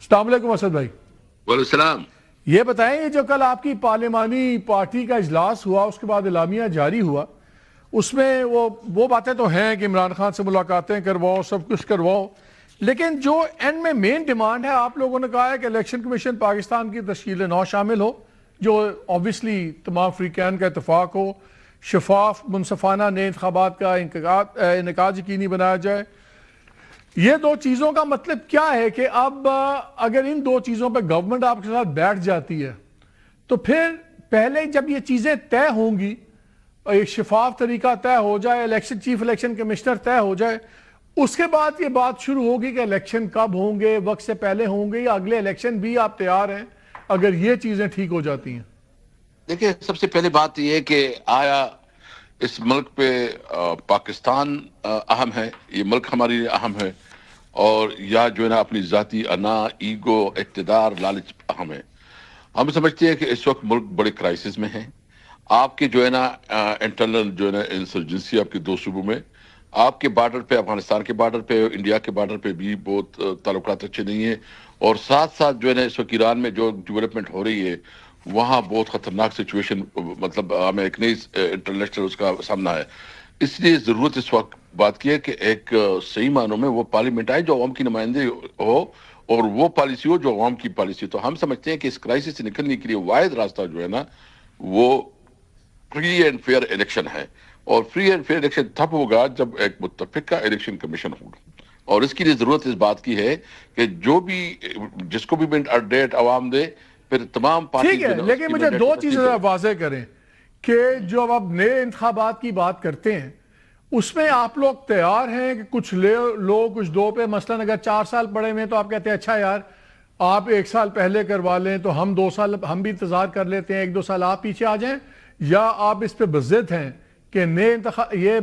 السلام علیکم اسد بھائی. وعلیکم السلام. یہ بتائیں، یہ جو کل آپ کی پارلیمانی پارٹی کا اجلاس ہوا، اس کے بعد اعلامیہ جاری ہوا، اس میں وہ باتیں تو ہیں کہ عمران خان سے ملاقاتیں کرواؤ، سب کچھ کرواؤ، لیکن جو اینڈ میں مین ڈیمانڈ ہے، آپ لوگوں نے کہا ہے کہ الیکشن کمیشن پاکستان کی تشکیل نو شامل ہو، جو آبویسلی تمام فریقین کا اتفاق ہو، شفاف منصفانہ نئے انتخابات کا انعقاد یقینی بنایا جائے. یہ دو چیزوں کا مطلب کیا ہے کہ اب اگر ان دو چیزوں پہ گورنمنٹ آپ کے ساتھ بیٹھ جاتی ہے تو پھر پہلے جب یہ چیزیں طے ہوں گی، ایک شفاف طریقہ طے ہو جائے، چیف الیکشن کمشنر طے ہو جائے، اس کے بعد یہ بات شروع ہوگی کہ الیکشن کب ہوں گے، وقت سے پہلے ہوں گے یا اگلے الیکشن بھی آپ تیار ہیں اگر یہ چیزیں ٹھیک ہو جاتی ہیں؟ دیکھیں، سب سے پہلے بات یہ ہے کہ آیا اس ملک پہ پاکستان اہم ہے، یہ ملک ہمارے لیے اہم ہے، اور یا جو ہے نا اپنی ذاتی انا، ایگو، اقتدار، لالچ اہم ہے. ہم سمجھتے ہیں کہ اس وقت ملک بڑے کرائسس میں ہے. آپ کے جو ہے نا انٹرنل جو ہے نا انسرجنسی آپ کے دو صوبوں میں، آپ کے بارڈر پہ، افغانستان کے بارڈر پہ، انڈیا کے بارڈر پہ بھی بہت تعلقات اچھے نہیں ہیں، اور ساتھ ساتھ جو ہے نا اس وقت ایران میں جو ڈیولپمنٹ ہو رہی ہے وہاں بہت خطرناک سچویشن، مطلب ہمیں ایک نئی انٹرنیشنل اس کا سامنا ہے. اس لیے ضرورت اس وقت بات کی ہے کہ ایک صحیح معنوں میں وہ پارلیمنٹ آئے جو عوام کی نمائندے ہو، اور وہ پالیسی ہو جو عوام کی پالیسی. تو ہم سمجھتے ہیں کہ اس کرائسس سے نکلنے کے لیے واحد راستہ جو ہے نا وہ فری اینڈ فیئر الیکشن ہے، اور فری اینڈ فیئر الیکشن تب ہوگا جب ایک متفقہ الیکشن کمیشن ہوگا. اور اس کے لیے ضرورت اس بات کی ہے کہ جو بھی جس کو بھی مینڈیٹ عوام دے، پھر تمام پارٹی. ٹھیک ہے، لیکن مجھے دو چیزیں واضح کریں کہ جو اب آپ نئے انتخابات کی بات کرتے ہیں اس میں آپ لوگ تیار ہیں کہ کچھ لو کچھ دو پہ، مثلا اگر 4 سال پڑے ہوئے تو آپ کہتے ہیں اچھا یار آپ 1 سال پہلے کروا لیں تو ہم 2 سال ہم بھی انتظار کر لیتے ہیں، 1-2 سال آپ پیچھے آ جائیں، یا آپ اس پہ بضد ہیں کہ یہ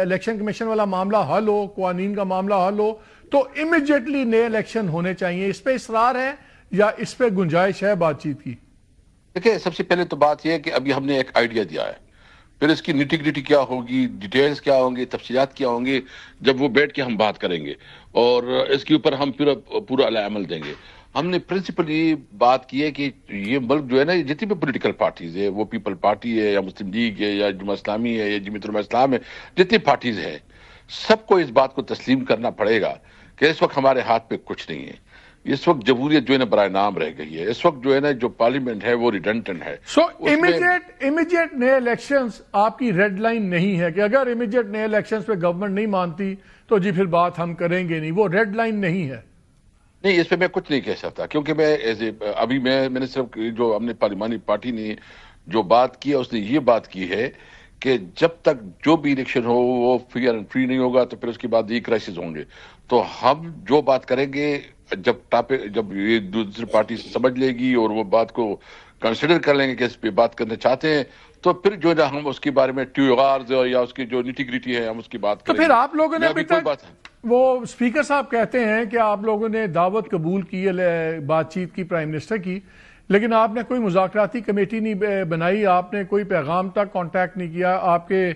الیکشن کمیشن والا معاملہ حل ہو، قوانین کا معاملہ حل ہو تو امیجیٹلی نئے الیکشن ہونے چاہیے؟ اس پہ اصرار ہے یا اس پہ گنجائش ہے بات چیت کی؟ دیکھیں، سب سے پہلے تو بات یہ ہے کہ ابھی ہم نے ایک آئیڈیا دیا ہے، پھر اس کی نیٹی گریٹی کیا ہوگی، ڈیٹیلز کیا ہوں گی، تفصیلات کیا ہوں گے، جب وہ بیٹھ کے ہم بات کریں گے اور اس کے اوپر ہم پورا عمل دیں گے. ہم نے پرنسپلی بات کی ہے کہ یہ ملک جو ہے نا، جتنی بھی پولیٹیکل پارٹیز ہے، وہ پیپل پارٹی ہے یا مسلم لیگ ہے یا جماعت اسلامی ہے یا جمعیت علماء اسلام ہے، جتنی پارٹیز ہیں سب کو اس بات کو تسلیم کرنا پڑے گا کہ اس وقت ہمارے ہاتھ پہ کچھ نہیں ہے. اس وقت جمہوریت جو ہے نا برائے نام رہ گئی ہے. اس وقت جو ہے نا جو پارلیمنٹ ہے وہ ریڈنڈنٹ ہے. سو امیجیٹ نئے الیکشنز آپ کی ریڈ لائن نہیں ہے کہ اگر امیجیٹ نئے الیکشنز پہ گورنمنٹ نہیں مانتی تو جی پھر بات ہم کریں گے نہیں، وہ ریڈ لائن نہیں ہے؟ نہیں، اس پہ میں کچھ نہیں کہہ سکتا، کیونکہ میں ابھی میں نے صرف جو ہم نے پارلیمانی پارٹی نے جو بات کی ہے اس نے یہ بات کی ہے کہ جب تک جو بھی الیکشن ہو وہ فیئر اینڈ فری نہیں ہوگا تو پھر اس کے بعد یہ کرائسس ہوں گے. تو ہم جو بات کریں گے جب یہ دوسری پارٹی سمجھ لے گی اور وہ بات کو کنسیڈر کر لیں گے کہ اس پہ بات کرنا چاہتے ہیں، تو پھر جو ہے ہم اس کے بارے میں ٹیوغارز یا اس کی جو نیٹی گریٹی ہے ہم اس کی بات کریں تو گے. پھر آپ لوگوں نے ابھی تک وہ اسپیکر صاحب کہتے ہیں کہ آپ لوگوں نے دعوت قبول کی ہے بات چیت کی پرائم منسٹر کی، لیکن آپ نے کوئی مذاکراتی کمیٹی نہیں بنائی، آپ نے کوئی پیغام تک کانٹیکٹ نہیں کیا. آپ کے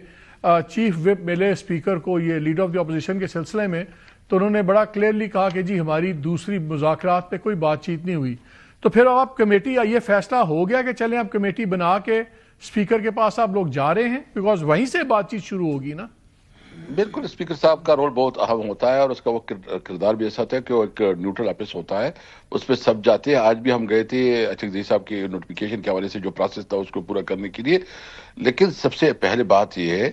چیف وپ ملے اسپیکر کو یہ لیڈر آف دی اپوزیشن کے سلسلے میں، تو انہوں نے بڑا کلیئرلی کہا کہ جی ہماری دوسری مذاکرات پہ کوئی بات چیت نہیں ہوئی. تو پھر آپ کمیٹی، یہ فیصلہ ہو گیا کہ چلیں آپ کمیٹی بنا کے اسپیکر کے پاس آپ لوگ جا رہے ہیں، بیکاز وہیں سے بات چیت شروع ہوگی نا؟ بالکل، اسپیکر صاحب کا رول بہت اہم ہوتا ہے اور اس کا وہ کردار بھی ایسا ہوتا ہے کہ وہ ایک نیوٹرل آفس ہوتا ہے، اس پہ سب جاتے ہیں. آج بھی ہم گئے تھے اچھک صاحب کے نوٹیفیکیشن کے حوالے سے جو پروسیس تھا اس کو پورا کرنے کے لیے. لیکن سب سے پہلے بات یہ ہے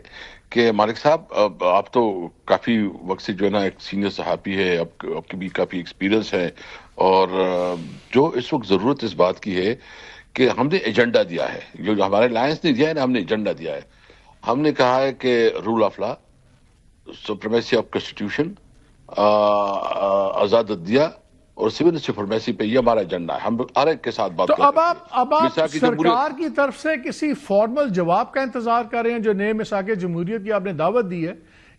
کہ مالک صاحب آپ تو کافی وقت سے جو ہے نا ایک سینئر صحافی ہے، آپ کی بھی کافی ایکسپیرینس ہے، اور جو اس وقت ضرورت اس بات کی ہے کہ ہم نے ایجنڈا دیا ہے، جو ہمارے لائنس نے دیا ہے نا، ہم نے ایجنڈا دیا ہے. ہم نے کہا ہے کہ rule of law, supremacy of constitution, آزاد عدلیہ اور سول سپریمیسی پہ یہ ہمارا ایجنڈا ہے. ہم ہر ایک کے ساتھ بات تو کرتے ہیں. اب آپ سرکار کی طرف سے کسی فارمل جواب کا انتظار کر رہے ہیں؟ جو نئے مساق جمہوریت کی آپ نے دعوت دی ہے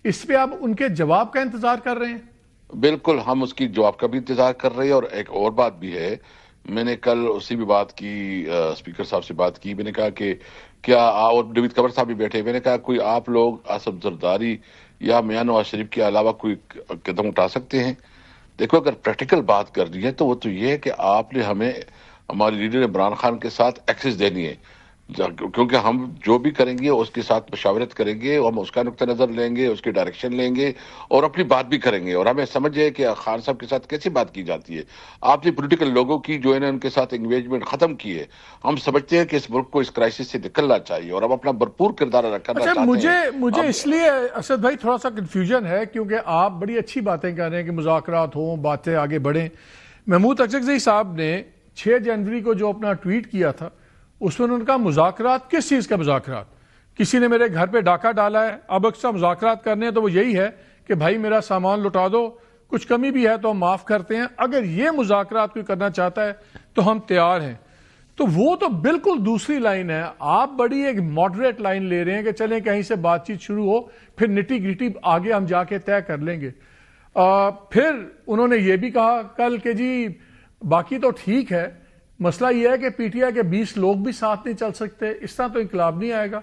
اس پہ آپ ان کے جواب کا انتظار کر رہے ہیں؟ بالکل، ہم اس کی جواب کا بھی انتظار کر رہے ہیں. اور ایک اور بات بھی ہے، میں نے کل اسی بھی بات کی، اسپیکر صاحب سے بات کی. میں نے کہا کہ کیا، اور ڈیوڈ قمر صاحب بھی بیٹھے، میں نے کہا کوئی آپ لوگ آصف زرداری یا میاں نواز شریف کے علاوہ کوئی قدم اٹھا سکتے ہیں؟ دیکھو اگر پریکٹیکل بات کرنی ہے تو وہ تو یہ ہے کہ آپ نے ہمیں ہمارے لیڈر عمران خان کے ساتھ ایکسس دینی ہے، کیونکہ ہم جو بھی کریں گے اس کے ساتھ مشاورت کریں گے، ہم اس کا نقطہ نظر لیں گے، اس کی ڈائریکشن لیں گے اور اپنی بات بھی کریں گے، اور ہمیں سمجھے کہ خان صاحب کے ساتھ کیسی بات کی جاتی ہے۔ آپ نے پولیٹیکل لوگوں کی جو ہے نا ان کے ساتھ انگیجمنٹ ختم کی ہے۔ ہم سمجھتے ہیں کہ اس ملک کو اس کرائسس سے نکلنا چاہیے اور ہم اپنا بھرپور کردار ادا کرنا اچھا، چاہتے ہیں۔ مجھے اس لیے اسد بھائی تھوڑا سا کنفیوژن ہے کیونکہ آپ بڑی اچھی باتیں کر رہے ہیں کہ مذاکرات ہوں، باتیں آگے بڑھیں۔ محمود اکرزئی صاحب نے 6 جنوری کو جو اپنا ٹویٹ کیا تھا اس میں انہوں نے کہا مذاکرات کس چیز کا مذاکرات؟ کسی نے میرے گھر پہ ڈاکہ ڈالا ہے، اب اکثر مذاکرات کرنے ہیں تو وہ یہی ہے کہ بھائی میرا سامان لٹا دو، کچھ کمی بھی ہے تو ہم معاف کرتے ہیں، اگر یہ مذاکرات کوئی کرنا چاہتا ہے تو ہم تیار ہیں۔ تو وہ تو بالکل دوسری لائن ہے، آپ بڑی ایک ماڈریٹ لائن لے رہے ہیں کہ چلیں کہیں سے بات چیت شروع ہو، پھر نٹی گریٹی آگے ہم جا کے طے کر لیں گے۔ پھر انہوں نے یہ بھی کہا کل کہ جی باقی تو ٹھیک ہے، مسئلہ یہ ہے کہ پی ٹی آئی کے 20 لوگ بھی ساتھ نہیں چل سکتے، اس طرح تو انقلاب نہیں آئے گا۔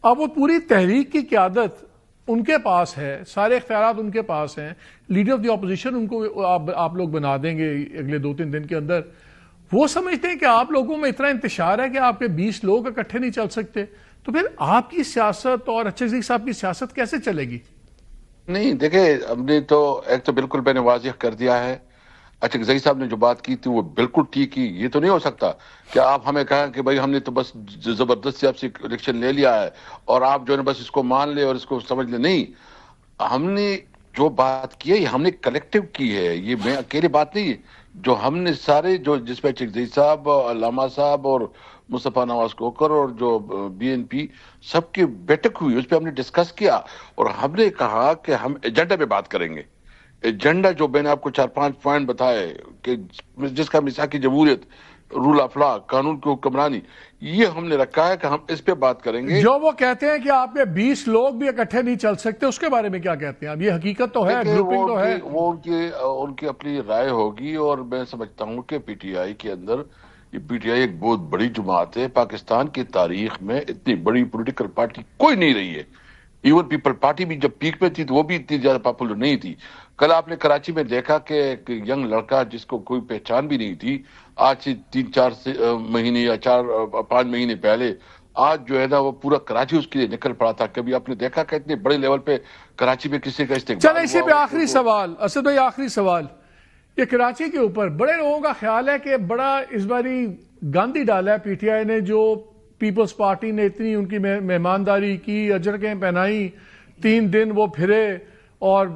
اب وہ پوری تحریک کی قیادت ان کے پاس ہے، سارے اختیارات ان کے پاس ہیں، لیڈر آف دی اپوزیشن ان کو آپ لوگ بنا دیں گے اگلے 2-3 دن کے اندر۔ وہ سمجھتے ہیں کہ آپ لوگوں میں اتنا انتشار ہے کہ آپ کے 20 لوگ اکٹھے نہیں چل سکتے، تو پھر آپ کی سیاست اور اکرزئی صاحب کی سیاست کیسے چلے گی؟ نہیں دیکھیں، ہم نے تو ایک تو بالکل میں نے واضح کر دیا ہے، اکرزئی صاحب نے جو بات کی تھی وہ بالکل ٹھیک کی۔ یہ تو نہیں ہو سکتا کہ آپ ہمیں کہیں کہ بھائی ہم نے تو بس زبردستی آپ سے الیکشن لے لیا ہے اور آپ جو ہے بس اس کو مان لے اور اس کو سمجھ لے۔ نہیں، ہم نے جو بات کی ہے یہ ہم نے کلیکٹیو کی ہے، یہ میں اکیلے بات نہیں ہے، جو ہم نے سارے جو جس میں اکرزئی صاحب، علامہ صاحب اور مصطفیٰ نواز کوکر اور جو بی این پی سب کی بیٹھک ہوئی، اس پہ ہم نے ڈسکس کیا اور ہم نے کہا کہ ہم ایجنڈا پہ بات کریں گے۔ ایجنڈا جو میں نے آپ کو 4-5 پوائنٹ بتائے کہ جس کا میثاقی جمہوریت، رول آف لا، قانون کی حکمرانی، یہ ہم نے رکھا ہے کہ ہم اس پہ بات کریں گے۔ جو وہ کہتے ہیں کہ آپ کے 20 لوگ بھی اکٹھے نہیں چل سکتے، اس کے بارے میں کیا کہتے ہیں؟ اب یہ حقیقت تو ہے، گروپنگ تو ہے۔ وہ ان کی اپنی رائے ہوگی، اور میں سمجھتا ہوں کہ پی ٹی آئی کے اندر، یہ پی ٹی آئی ایک بہت بڑی جماعت ہے، پاکستان کی تاریخ میں اتنی بڑی پولیٹیکل پارٹی کوئی نہیں رہی ہے۔ ایون پیپل پارٹی بھی جب پیک میں تھی تو وہ بھی اتنی زیادہ پاپولر نہیں تھی۔ کل آپ نے کراچی میں دیکھا کہ ایک ینگ لڑکا جس کو کوئی پہچان بھی نہیں تھی، آج سے 3-4 مہینے یا 4-5 مہینے پہلے، آج جو ہے نا وہ پورا کراچی اس کے لیے نکل پڑا تھا۔ کبھی آپ نے دیکھا کہ اتنے بڑے لیول پہ کراچی میں کسی کا استقبال چلیں اسی پہ آخری سوال، اسد بھائی آخری سوال، یہ کراچی کے اوپر بڑے لوگوں کا خیال ہے کہ بڑا اس باری گاندھی ڈالا ہے پی ٹی آئی نے، جو پیپلز پارٹی نے اتنی ان کی مہمانداری کی، اجرکیں پہنائی، 3 دن وہ پھرے اور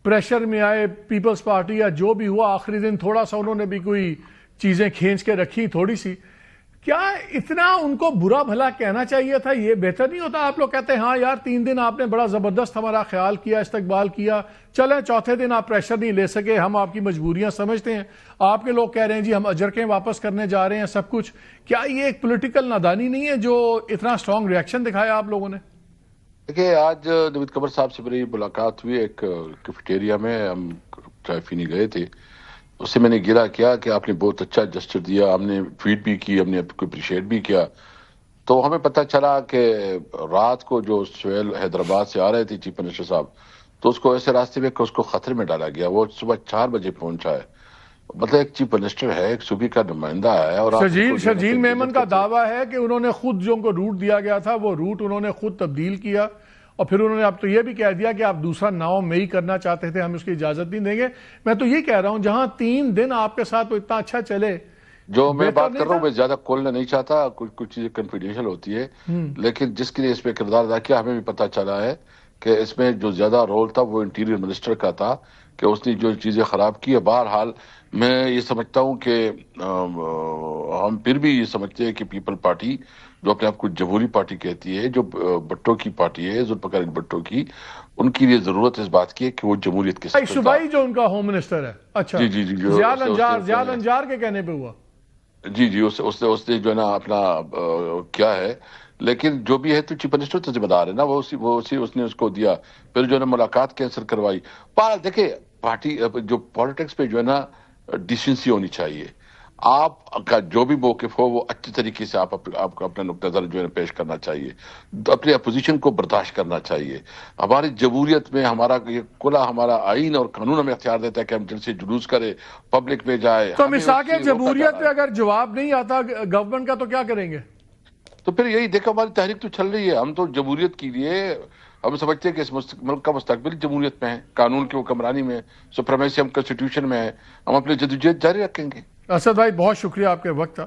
پریشر میں آئے پیپلز پارٹی، یا جو بھی ہوا آخری دن تھوڑا سا انہوں نے بھی کوئی چیزیں کھینچ کے رکھی تھوڑی سی۔ کیا اتنا ان کو برا بھلا کہنا چاہیے تھا؟ یہ بہتر نہیں ہوتا؟ آپ لوگ کہتے ہیں ہاں یار 3 دن آپ نے بڑا زبردست ہمارا خیال کیا، استقبال کیا، چلیں چوتھے دن آپ پریشر نہیں لے سکے، ہم آپ کی مجبوریاں سمجھتے ہیں، آپ کے لوگ کہہ رہے ہیں جی ہم اجرکیں واپس کرنے جا رہے ہیں سب کچھ۔ کیا یہ ایک پولیٹیکل نادانی نہیں ہے جو اتنا سٹرونگ ریاکشن دکھایا آپ لوگوں نے؟ دیکھیں، آج نوید قمر صاحب سے میری ملاقات ہوئی ایک کیفیٹیریا میں، ہم چائے پینے گئے تھے، اس سے میں نے گلا کیا کہ آپ نے بہت اچھا جسچر دیا، ہم نے ٹویٹ بھی کی، ہم نے آپ کو اپریشیٹ بھی کیا۔ تو ہمیں پتہ چلا کہ رات کو جو سہیل حیدرآباد سے آ رہے تھے چیف منسٹر صاحب، تو اس کو ایسے راستے میں کہ اس کو خطرے میں ڈالا گیا، وہ صبح 4 بجے پہنچا ہے۔ مطلب ایک چیف منسٹر ہے، ایک صوبے کا نمائندہ ہے، اور شرجیل میمن کا دعویٰ ہے کہ انہوں نے خود جو ان کو روٹ دیا گیا تھا وہ روٹ انہوں نے خود تبدیل کیا، اور پھر انہوں نے اب تو یہ بھی کہہ دیا کہ آپ دوسرا 9 مئی کرنا چاہتے تھے، ہم اس کی اجازت نہیں دیں گے۔ میں تو یہ کہہ رہا ہوں جہاں 3 دن آپ کے ساتھ وہ اتنا اچھا چلے، جو میں بات کر رہا ہوں میں زیادہ کھولنا نہیں چاہتا، کچھ چیزیں کنفیڈینشیل ہوتی ہے، لیکن جس کے لیے اس میں کردار ادا کیا ہمیں بھی پتہ چلا ہے کہ اس میں جو زیادہ رول تھا وہ انٹیریئر منسٹر کا تھا، کہ اس نے جو چیزیں خراب کی ہے۔ بہرحال میں یہ سمجھتا ہوں کہ ہم پھر بھی یہ سمجھتے ہیں کہ پیپل پارٹی جو اپنے آپ کو جمہوری پارٹی کہتی ہے، جو بھٹو کی پارٹی ہے، ذوالفقار بھٹو کی، ان کی لیے ضرورت اس بات کی ہے کہ وہ جمہوریت کے ساتھ صوبائی جو ان کا ہوم منسٹر ہے، اچھا جی زیاد انجار کے کہنے پہ ہوا، جی اس نے جو ہے نا اپنا کیا ہے، لیکن جو بھی ہے تو چیف منسٹر تو ذمہ دار ہے نا، اس نے اس کو دیا، پھر جو ہے نا ملاقات کینسل کروائی۔ دیکھیں پارٹی جو پالیٹکس پہ جو ہے نا ڈیسنسی ہونی چاہیے۔ آپ کا جو بھی موقف ہو وہ اچھی طریقے سے آپ کو اپنا نقطہ نظر جو ہے پیش کرنا چاہیے، اپنی اپوزیشن کو برداشت کرنا چاہیے. ہماری جمہوریت میں ہمارا آئین اور قانون ہمیں اختیار دیتا ہے کہ ہم دل سے جلوس کرے، پبلک میں جائے. تو مساق جمہوریت پہ اگر جواب نہیں آتا گورنمنٹ کا تو کیا کریں گے؟ تو پھر یہی دیکھو، ہماری تحریک تو چل رہی ہے. ہم تو جمہوریت کے لیے ہم سمجھتے ہیں کہ اس ملک کا مستقبل جمہوریت میں ہے، قانون کی حکمرانی میں، سپریمیسی ہم کنسٹیٹیوشن میں ہے. ہم اپنی جدوجہد جاری رکھیں گے. اسد بھائی بہت شکریہ آپ کے وقت.